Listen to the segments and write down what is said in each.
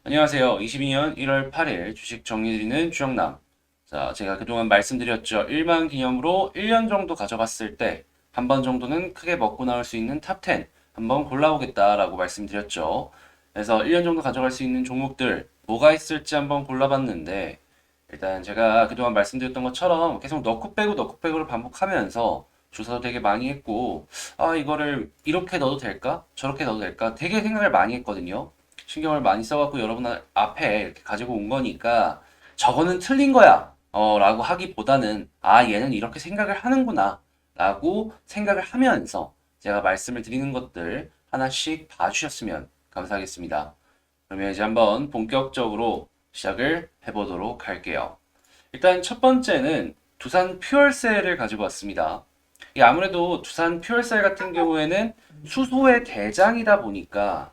안녕하세요. 22년 1월 8일 주식 정리드리는 주영남. 자, 제가 그동안 말씀드렸죠. 1만 기념으로 1년 정도 가져갔을 때 한 번 정도는 크게 먹고 나올 수 있는 탑 10 한번 골라보겠다라고 말씀드렸죠. 그래서 1년 정도 가져갈 수 있는 종목들 뭐가 있을지 한번 골라봤는데 일단 제가 그동안 말씀드렸던 것처럼 계속 넣고 빼고를 반복하면서 조사도 되게 많이 했고 이거를 이렇게 넣어도 될까? 저렇게 넣어도 될까? 되게 생각을 많이 했거든요. 신경을 많이 써갖고 여러분 앞에 이렇게 가지고 온 거니까 저거는 틀린 거야 라고 하기보다는 얘는 이렇게 생각을 하는구나 라고 생각을 하면서 제가 말씀을 드리는 것들 하나씩 봐주셨으면 감사하겠습니다. 그러면 이제 한번 본격적으로 시작을 해보도록 할게요. 일단 첫 번째는 두산 퓨얼셀을 가지고 왔습니다. 아무래도 두산 퓨얼셀 같은 경우에는 수소의 대장이다 보니까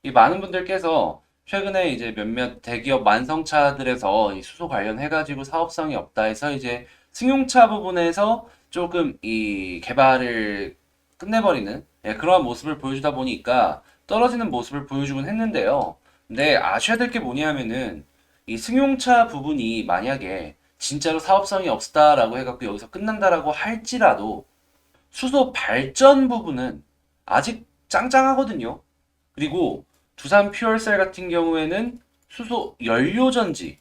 이 많은 분들께서 최근에 이제 몇몇 대기업 완성차들에서 이 수소 관련해가지고 사업성이 없다 해서 이제 승용차 부분에서 조금 이 개발을 끝내버리는 그러한 모습을 보여주다 보니까 떨어지는 모습을 보여주곤 했는데요. 근데 아셔야 될 게 뭐냐면은 이 승용차 부분이 만약에 진짜로 사업성이 없다라고 해갖고 여기서 끝난다라고 할지라도 수소 발전 부분은 아직 짱짱하거든요. 그리고 두산 퓨얼셀 같은 경우에는 수소 연료전지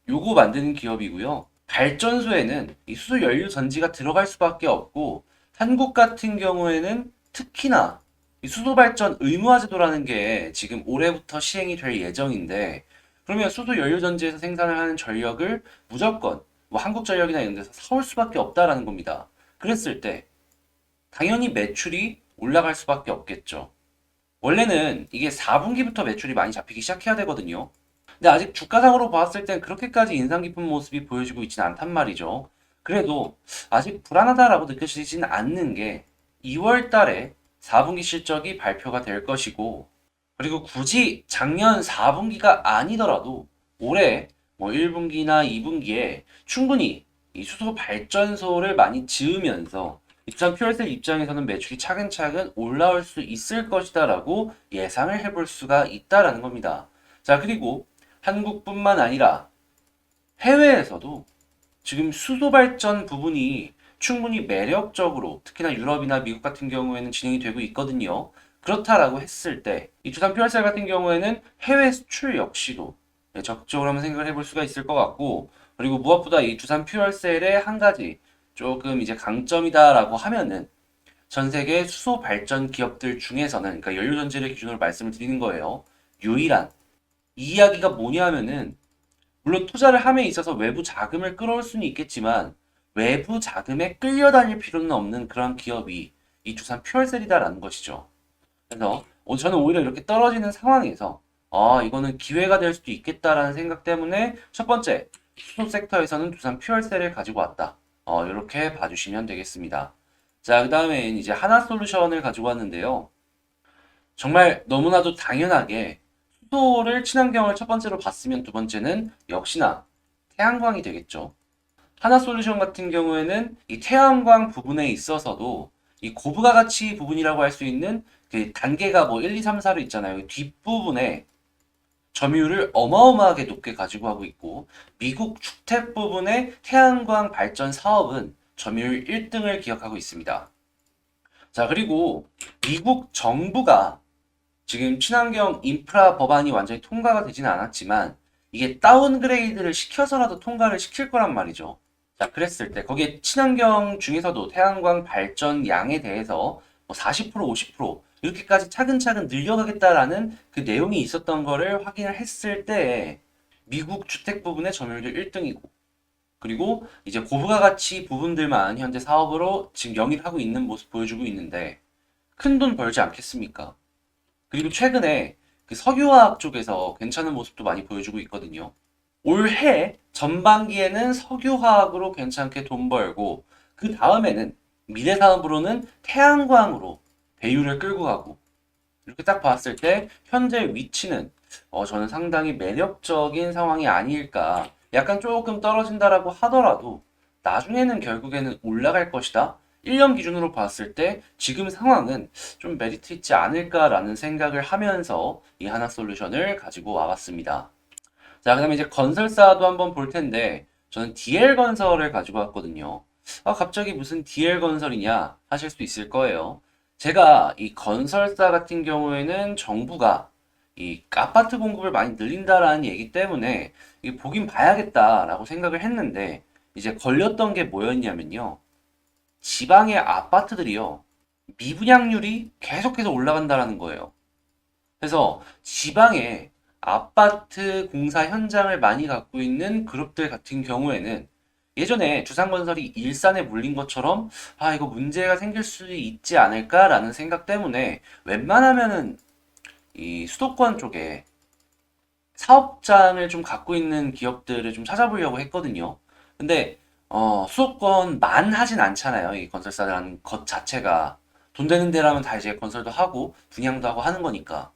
요거 만드는 기업이고요. 발전소에는 이 수소 연료전지가 들어갈 수밖에 없고 한국 같은 경우에는 특히나 이 수소 발전 의무화 제도라는 게 지금 올해부터 시행이 될 예정인데 그러면 수소 연료전지에서 생산을 하는 전력을 무조건 뭐 한국전력이나 이런 데서 사올 수밖에 없다라는 겁니다. 그랬을 때 당연히 매출이 올라갈 수밖에 없겠죠. 원래는 이게 4분기부터 매출이 많이 잡히기 시작해야 되거든요. 근데 아직 주가상으로 봤을 땐 그렇게까지 인상 깊은 모습이 보여지고 있지는 않단 말이죠. 그래도 아직 불안하다라고 느껴지지는 않는 게 2월 달에 4분기 실적이 발표가 될 것이고, 그리고 굳이 작년 4분기가 아니더라도 올해 뭐 1분기나 2분기에 충분히 이 수소 발전소를 많이 지으면서 입장 퓨얼셀 입장에서는 매출이 차근차근 올라올 수 있을 것이다라고 예상을 해볼 수가 있다라는 겁니다. 자, 그리고 한국뿐만 아니라 해외에서도 지금 수소 발전 부분이 충분히 매력적으로 특히나 유럽이나 미국 같은 경우에는 진행이 되고 있거든요. 그렇다라고 했을 때 이 두산 퓨얼셀 같은 경우에는 해외 수출 역시도 적극적으로 한번 생각을 해볼 수가 있을 것 같고 그리고 무엇보다 이 두산 퓨얼셀의 한 가지 조금 이제 강점이다라고 하면은 전 세계 수소 발전 기업들 중에서는 그러니까 연료전지를 기준으로 말씀을 드리는 거예요. 유일한 이 이야기가 뭐냐면은 물론 투자를 함에 있어서 외부 자금을 끌어올 수는 있겠지만 외부 자금에 끌려다닐 필요는 없는 그런 기업이 이 두산 퓨얼셀이다라는 것이죠. 그래서 저는 오히려 이렇게 떨어지는 상황에서 이거는 기회가 될 수도 있겠다라는 생각 때문에 첫 번째 수소 섹터에서는 두산 퓨얼셀을 가지고 왔다. 이렇게 봐주시면 되겠습니다. 자, 그 다음에 이제 하나솔루션을 가지고 왔는데요. 정말 너무나도 당연하게 수소를 친환경을 첫 번째로 봤으면 두 번째는 역시나 태양광이 되겠죠. 하나솔루션 같은 경우에는 이 태양광 부분에 있어서도 이 고부가 가치 부분이라고 할 수 있는 그 단계가 뭐 1, 2, 3, 4로 있잖아요. 뒷부분에 점유율을 어마어마하게 높게 가지고 하고 있고 미국 주택 부분의 태양광 발전 사업은 점유율 1등을 기록하고 있습니다. 자, 그리고 미국 정부가 지금 친환경 인프라 법안이 완전히 통과가 되지는 않았지만 이게 다운그레이드를 시켜서라도 통과를 시킬 거란 말이죠. 자, 그랬을 때 거기에 친환경 중에서도 태양광 발전 양에 대해서 뭐 40%, 50% 이렇게까지 차근차근 늘려가겠다라는 그 내용이 있었던 거를 확인을 했을 때 미국 주택 부분의 점유율 1등이고 그리고 이제 고부가 가치 부분들만 현재 사업으로 지금 영입하고 있는 모습 보여주고 있는데 큰 돈 벌지 않겠습니까? 그리고 최근에 그 석유화학 쪽에서 괜찮은 모습도 많이 보여주고 있거든요. 올해 전반기에는 석유화학으로 괜찮게 돈 벌고 그 다음에는 미래 사업으로는 태양광으로 배율을 끌고 가고 이렇게 딱 봤을 때 현재 위치는 저는 상당히 매력적인 상황이 아닐까. 약간 조금 떨어진다라고 하더라도 나중에는 결국에는 올라갈 것이다. 1년 기준으로 봤을 때 지금 상황은 좀 메리트 있지 않을까라는 생각을 하면서 이 하나솔루션을 가지고 와봤습니다. 자, 그다음에 이제 건설사도 한번 볼 텐데 저는 DL건설을 가지고 왔거든요. 갑자기 무슨 DL건설이냐 하실 수 있을 거예요. 제가 이 건설사 같은 경우에는 정부가 이 아파트 공급을 많이 늘린다라는 얘기 때문에 이게 보긴 봐야겠다라고 생각을 했는데 이제 걸렸던 게 뭐였냐면요. 지방의 아파트들이요. 미분양률이 계속해서 올라간다라는 거예요. 그래서 지방에 아파트 공사 현장을 많이 갖고 있는 그룹들 같은 경우에는 예전에 두산건설이 일산에 물린 것처럼 이거 문제가 생길 수 있지 않을까라는 생각 때문에 웬만하면은 이 수도권 쪽에 사업장을 좀 갖고 있는 기업들을 좀 찾아보려고 했거든요. 근데 수도권만 하진 않잖아요. 이 건설사라는 것 자체가 돈 되는 데라면 다 이제 건설도 하고 분양도 하고 하는 거니까.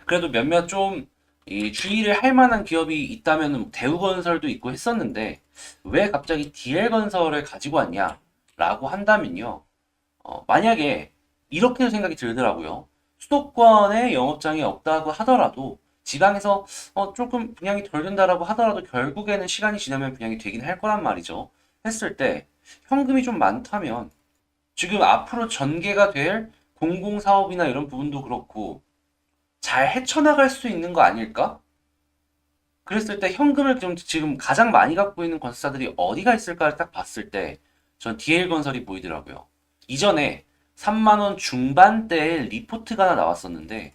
그래도 몇몇 좀 이 주의를 할 만한 기업이 있다면 대우건설도 있고 했었는데 왜 갑자기 DL건설을 가지고 왔냐라고 한다면요. 만약에 이렇게 생각이 들더라고요. 수도권에 영업장이 없다고 하더라도 지방에서 조금 분양이 덜 된다라고 하더라도 결국에는 시간이 지나면 분양이 되긴 할 거란 말이죠. 했을 때 현금이 좀 많다면 지금 앞으로 전개가 될 공공사업이나 이런 부분도 그렇고 잘 헤쳐나갈 수 있는 거 아닐까? 그랬을 때 현금을 좀 지금 가장 많이 갖고 있는 건설사들이 어디가 있을까를 딱 봤을 때 전 DL건설이 보이더라고요. 이전에 3만 원 중반대의 리포트가 하나 나왔었는데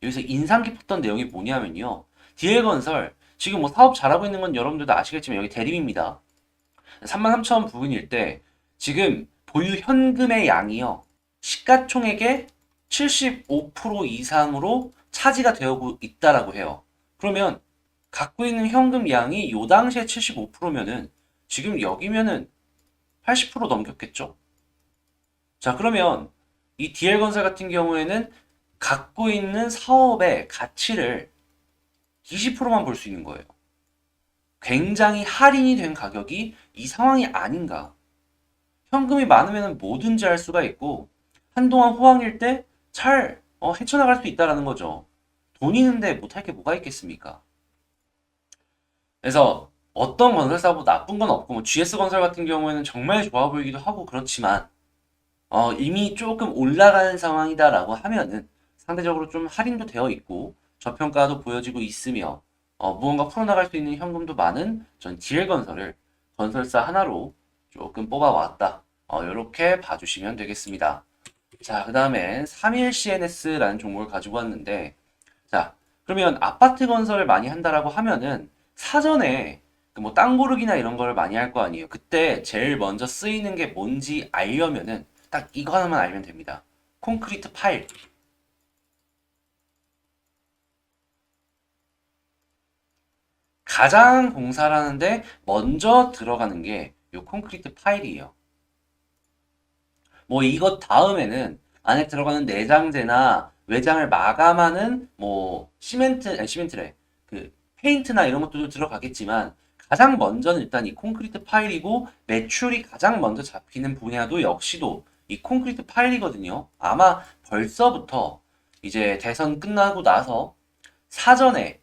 여기서 인상 깊었던 내용이 뭐냐면요. DL건설 지금 뭐 사업 잘하고 있는 건 여러분들도 아시겠지만 여기 대림입니다. 3만 3천 원 부근일 때 지금 보유 현금의 양이요. 시가총액의 75% 이상으로 차지가 되고 있다라고 해요. 그러면 갖고 있는 현금 양이 요 당시에 75%면은 지금 여기면은 80% 넘겼겠죠? 자, 그러면 이 DL건설 같은 경우에는 갖고 있는 사업의 가치를 20%만 볼 수 있는 거예요. 굉장히 할인이 된 가격이 이 상황이 아닌가. 현금이 많으면 뭐든지 할 수가 있고 한동안 호황일 때 잘 헤쳐나갈 수 있다라는 거죠. 돈 있는데 못할 게 뭐가 있겠습니까? 그래서 어떤 건설사보다 나쁜 건 없고 뭐 GS건설 같은 경우에는 정말 좋아 보이기도 하고 그렇지만 이미 조금 올라가는 상황이다라고 하면은 상대적으로 좀 할인도 되어 있고 저평가도 보여지고 있으며 무언가 풀어나갈 수 있는 현금도 많은 전 DL건설을 건설사 하나로 조금 뽑아왔다. 이렇게 봐주시면 되겠습니다. 자, 그 다음에 31CNS라는 종목을 가지고 왔는데 자, 그러면 아파트 건설을 많이 한다라고 하면은 사전에 그뭐 땅 고르기나 이런 걸 많이 할 거 아니에요. 그때 제일 먼저 쓰이는 게 뭔지 알려면은 딱 이거 하나만 알면 됩니다. 콘크리트 파일. 가장 공사를 하는데 먼저 들어가는 게 요 콘크리트 파일이에요. 뭐 이것 다음에는 안에 들어가는 내장재나 외장을 마감하는 뭐 시멘트래. 그 페인트나 이런 것들도 들어가겠지만 가장 먼저는 일단 이 콘크리트 파일이고 매출이 가장 먼저 잡히는 분야도 역시도 이 콘크리트 파일이거든요. 아마 벌써부터 이제 대선 끝나고 나서 사전에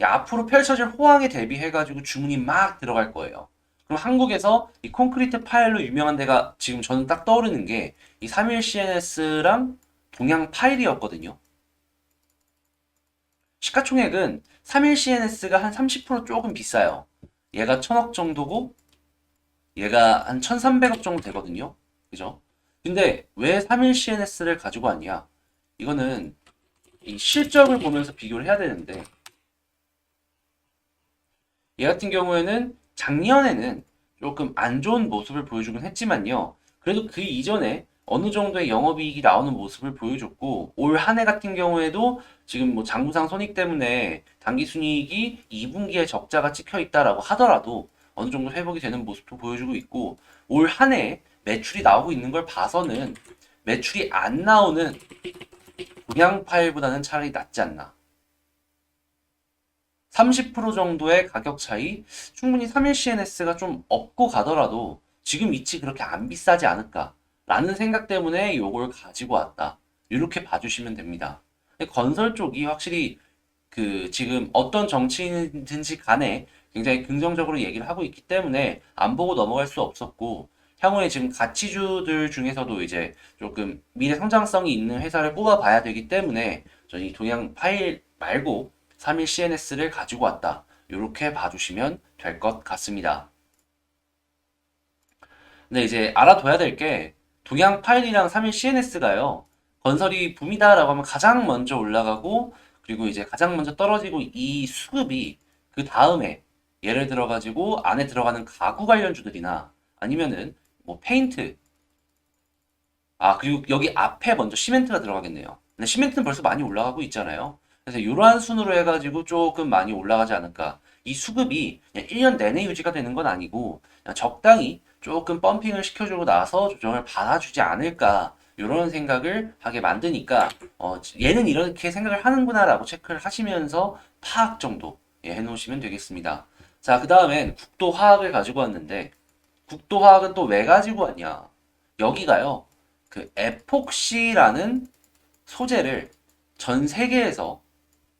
앞으로 펼쳐질 호황에 대비해가지고 주문이 막 들어갈 거예요. 그럼 한국에서 이 콘크리트 파일로 유명한 데가 지금 저는 딱 떠오르는 게 이 31CNS랑 동양 파일이었거든요. 시가총액은 31CNS가 한 30% 조금 비싸요. 얘가 1000억 정도고 얘가 한 1300억 정도 되거든요. 그죠? 근데 왜 31CNS를 가지고 왔냐? 이거는 이 실적을 보면서 비교를 해야 되는데 얘 같은 경우에는 작년에는 조금 안 좋은 모습을 보여주긴 했지만요. 그래도 그 이전에 어느 정도의 영업이익이 나오는 모습을 보여줬고 올 한 해 같은 경우에도 지금 뭐 장부상 손익 때문에 당기순이익이 2분기에 적자가 찍혀 있다라고 하더라도 어느 정도 회복이 되는 모습도 보여주고 있고 올 한 해 매출이 나오고 있는 걸 봐서는 매출이 안 나오는 동양 파일보다는 차라리 낫지 않나. 30% 정도의 가격 차이, 충분히 3일 CNS가 좀 업고 가더라도 지금 위치 그렇게 안 비싸지 않을까라는 생각 때문에 요걸 가지고 왔다. 이렇게 봐주시면 됩니다. 건설 쪽이 확실히 그 지금 어떤 정치인든지 간에 굉장히 긍정적으로 얘기를 하고 있기 때문에 안 보고 넘어갈 수 없었고, 향후에 지금 가치주들 중에서도 이제 조금 미래 성장성이 있는 회사를 뽑아봐야 되기 때문에 저는 이 동양 파일 말고 3일 CNS를 가지고 왔다. 이렇게 봐주시면 될 것 같습니다. 근데 이제 알아둬야 될 게 동양 파일이랑 3일 CNS가요. 건설이 붐이다라고 하면 가장 먼저 올라가고, 그리고 이제 가장 먼저 떨어지고, 이 수급이 그 다음에 예를 들어 가지고 안에 들어가는 가구 관련주들이나 아니면은 뭐 페인트, 그리고 여기 앞에 먼저 시멘트가 들어가겠네요. 근데 시멘트는 벌써 많이 올라가고 있잖아요. 그래서 이러한 순으로 해가지고 조금 많이 올라가지 않을까. 이 수급이 그냥 1년 내내 유지가 되는 건 아니고 그냥 적당히 조금 펌핑을 시켜주고 나서 조정을 받아주지 않을까. 이런 생각을 하게 만드니까 얘는 이렇게 생각을 하는구나라고 체크를 하시면서 파악 정도 해놓으시면 되겠습니다. 자, 그 다음엔 국도화학을 가지고 왔는데 국도화학은 또 왜 가지고 왔냐? 여기가요. 그 에폭시라는 소재를 전 세계에서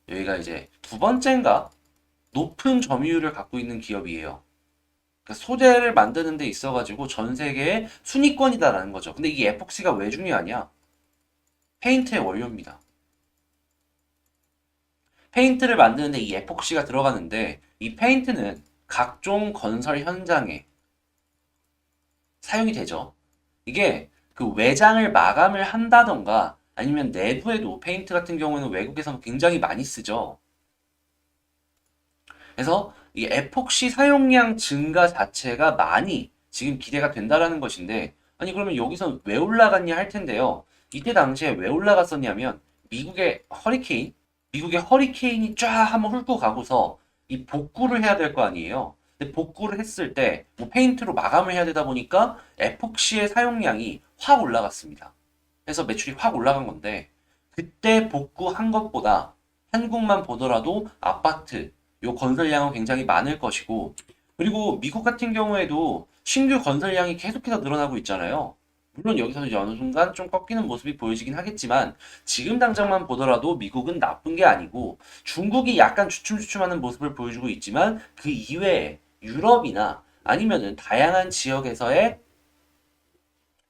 여기가 이제 두 번째인가 높은 점유율을 갖고 있는 기업이에요. 그러니까 소재를 만드는 데 있어가지고 전 세계의 순위권이다라는 거죠. 근데 이 에폭시가 왜 중요하냐? 페인트의 원료입니다. 페인트를 만드는데 이 에폭시가 들어가는데 이 페인트는 각종 건설 현장에 사용이 되죠. 이게 그 외장을 마감을 한다던가 아니면 내부에도 페인트 같은 경우는 외국에서는 굉장히 많이 쓰죠. 그래서 이 에폭시 사용량 증가 자체가 많이 지금 기대가 된다라는 것인데, 아니 그러면 여기서 왜 올라갔냐 할 텐데요. 이때 당시에 왜 올라갔었냐면 미국의 허리케인이 쫙 한번 훑고 가고서 이 복구를 해야 될 거 아니에요. 근데 복구를 했을 때 뭐 페인트로 마감을 해야 되다 보니까 에폭시의 사용량이 확 올라갔습니다. 그래서 매출이 확 올라간 건데, 그때 복구한 것보다 한국만 보더라도 아파트 요 건설량은 굉장히 많을 것이고, 그리고 미국 같은 경우에도 신규 건설량이 계속해서 늘어나고 있잖아요. 물론 여기서 이제 어느 순간 좀 꺾이는 모습이 보여지긴 하겠지만 지금 당장만 보더라도 미국은 나쁜 게 아니고 중국이 약간 주춤주춤하는 모습을 보여주고 있지만 그 이외에 유럽이나 아니면은 다양한 지역에서의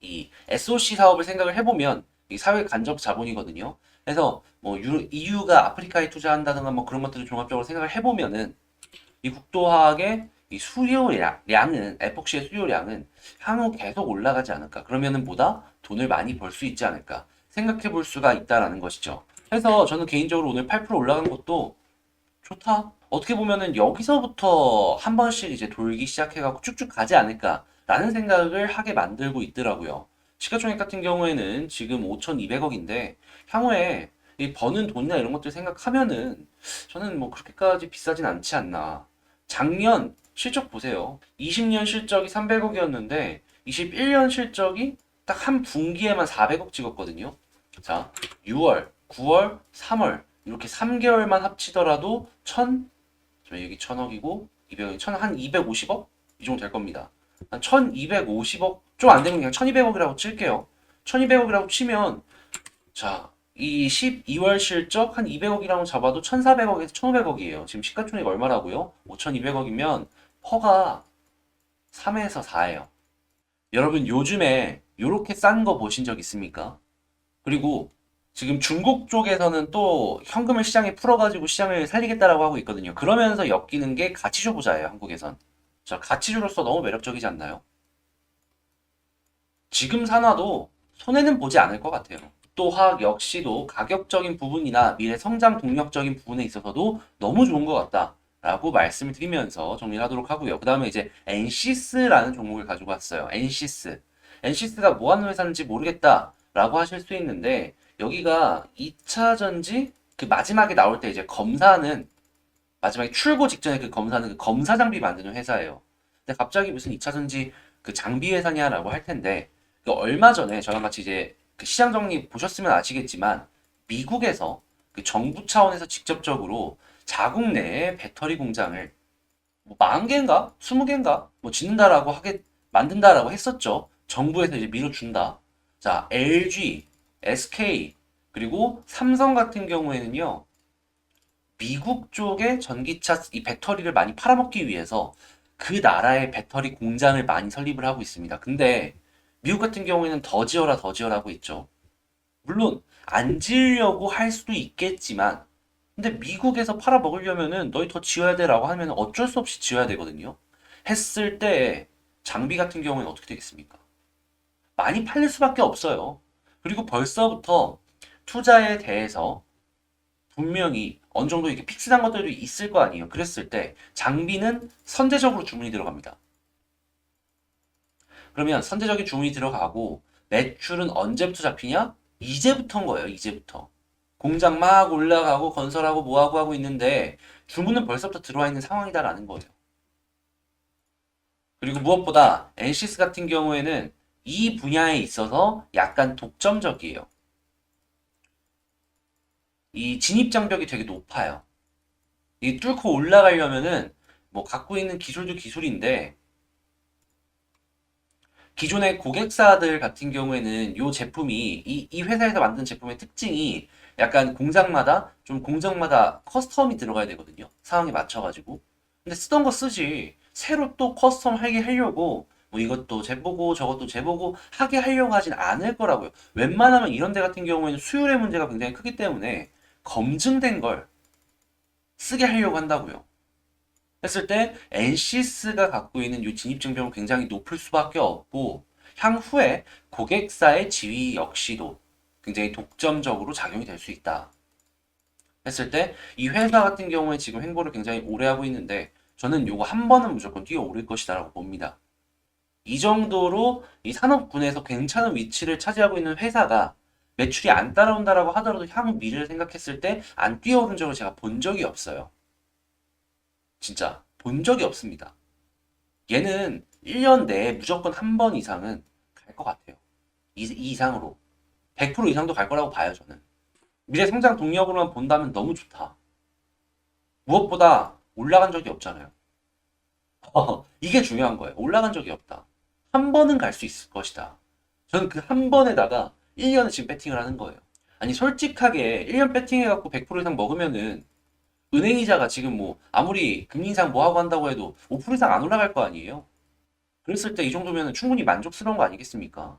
이 SOC 사업을 생각을 해보면 이 사회 간접 자본이거든요. 그래서 뭐 EU가 아프리카에 투자한다든가 뭐 그런 것들을 종합적으로 생각을 해보면은 이 국도화학의 이 수요량은 에폭시의 수요량은 향후 계속 올라가지 않을까. 그러면은 보다 돈을 많이 벌 수 있지 않을까 생각해 볼 수가 있다라는 것이죠. 그래서 저는 개인적으로 오늘 8% 올라간 것도 좋다. 어떻게 보면은 여기서부터 한 번씩 이제 돌기 시작해갖고 쭉쭉 가지 않을까라는 생각을 하게 만들고 있더라고요. 시가총액 같은 경우에는 지금 5,200억인데 향후에 이 버는 돈이나 이런 것들 생각하면은 저는 뭐 그렇게까지 비싸진 않지 않나. 작년 실적 보세요. 20년 실적이 300억이었는데 21년 실적이 딱 한 분기에만 400억 찍었거든요. 자, 6월, 9월, 3월 이렇게 3개월만 합치더라도 저 여기 1000억이고 200억, 한 250억? 이 정도 될 겁니다. 한 1250억? 좀 안 되면 그냥 1200억이라고 칠게요. 1200억이라고 치면 자, 이 12월 실적 한 200억이라고 잡아도 1400억에서 1500억이에요. 지금 시가총액 얼마라고요? 5200억이면 퍼가 3에서 4예요. 여러분 요즘에 요렇게 싼 거 보신 적 있습니까? 그리고 지금 중국 쪽에서는 또 현금을 시장에 풀어가지고 시장을 살리겠다라고 하고 있거든요. 그러면서 엮이는 게 가치주 부자예요, 한국에선. 자, 가치주로서 너무 매력적이지 않나요? 지금 사놔도 손해는 보지 않을 것 같아요. 또 화학 역시도 가격적인 부분이나 미래 성장 동력적인 부분에 있어서도 너무 좋은 것 같다. 라고 말씀을 드리면서 정리를 하도록 하고요. 그 다음에 이제 엔시스라는 종목을 가지고 왔어요. 엔시스. 엔시스가 뭐 하는 회사인지 모르겠다. 라고 하실 수 있는데, 여기가 2차 전지 그 마지막에 나올 때 이제 검사는 마지막에 출고 직전에 그 검사는 그 검사 장비 만드는 회사예요. 근데 갑자기 무슨 2차 전지 그 장비 회사냐라고 할 텐데 그 얼마 전에 저랑 같이 이제 그 시장 정리 보셨으면 아시겠지만 미국에서 그 정부 차원에서 직접적으로 자국 내에 배터리 공장을 뭐 40개인가? 20개인가? 뭐 짓는다라고 만든다라고 했었죠. 정부에서 이제 밀어준다. 자, LG, SK, 그리고 삼성 같은 경우에는요, 미국 쪽에 전기차 이 배터리를 많이 팔아먹기 위해서 그 나라의 배터리 공장을 많이 설립을 하고 있습니다. 근데 미국 같은 경우에는 더 지어라 더 지어라 하고 있죠. 물론 안 지으려고 할 수도 있겠지만 근데 미국에서 팔아먹으려면은 너희 더 지어야 돼라고 하면 어쩔 수 없이 지어야 되거든요. 했을 때 장비 같은 경우에는 어떻게 되겠습니까? 많이 팔릴 수밖에 없어요. 그리고 벌써부터 투자에 대해서 분명히 어느 정도 이렇게 픽스한 것들도 있을 거 아니에요. 그랬을 때 장비는 선제적으로 주문이 들어갑니다. 그러면 선제적인 주문이 들어가고 매출은 언제부터 잡히냐? 이제부터인 거예요. 이제부터. 공장 막 올라가고 건설하고 뭐하고 하고 있는데 주문은 벌써부터 들어와 있는 상황이다라는 거예요. 그리고 무엇보다 엔시스 같은 경우에는 이 분야에 있어서 약간 독점적이에요. 이 진입 장벽이 되게 높아요. 이 뚫고 올라가려면은 뭐 갖고 있는 기술도 기술인데 기존의 고객사들 같은 경우에는 이 제품이 이 회사에서 만든 제품의 특징이 약간 공장마다 커스텀이 들어가야 되거든요. 상황에 맞춰가지고. 근데 쓰던 거 쓰지. 새로 또 커스텀 하게 하려고 뭐 이것도 재보고 저것도 재보고 하게 하려고 하진 않을 거라고요. 웬만하면 이런 데 같은 경우에는 수율의 문제가 굉장히 크기 때문에 검증된 걸 쓰게 하려고 한다고요. 했을 때 NCS가 갖고 있는 이 진입장벽은 굉장히 높을 수밖에 없고 향후에 고객사의 지위 역시도 굉장히 독점적으로 작용이 될 수 있다. 했을 때 이 회사 같은 경우에 지금 횡보를 굉장히 오래 하고 있는데 저는 요거 한 번은 무조건 뛰어오를 것이다라고 봅니다. 이 정도로 이 산업군에서 괜찮은 위치를 차지하고 있는 회사가 매출이 안 따라온다라고 하더라도 향후 미래를 생각했을 때 안 뛰어오른 적을 제가 본 적이 없어요. 진짜 본 적이 없습니다. 얘는 1년 내에 무조건 한 번 이상은 갈 것 같아요. 이 이상으로. 100% 이상도 갈 거라고 봐요, 저는. 미래 성장 동력으로만 본다면 너무 좋다. 무엇보다 올라간 적이 없잖아요. 이게 중요한 거예요. 올라간 적이 없다. 한 번은 갈 수 있을 것이다. 저는 그 한 번에다가 1년을 지금 배팅을 하는 거예요. 아니, 솔직하게 1년 배팅해갖고 100% 이상 먹으면은 은행이자가 지금 뭐 아무리 금리 인상 뭐 하고 한다고 해도 5% 이상 안 올라갈 거 아니에요. 그랬을 때 이 정도면 충분히 만족스러운 거 아니겠습니까?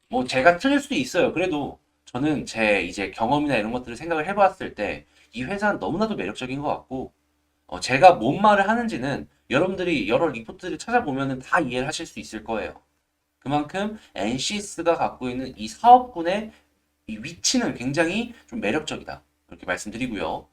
뭐 제가 틀릴 수도 있어요. 그래도 저는 제 이제 경험이나 이런 것들을 생각을 해봤을 때 이 회사는 너무나도 매력적인 것 같고 제가 뭔 말을 하는지는 여러분들이 여러 리포트를 찾아보면은 다 이해를 하실 수 있을 거예요. 그만큼 NCS가 갖고 있는 이 사업군의 이 위치는 굉장히 좀 매력적이다. 그렇게 말씀드리고요.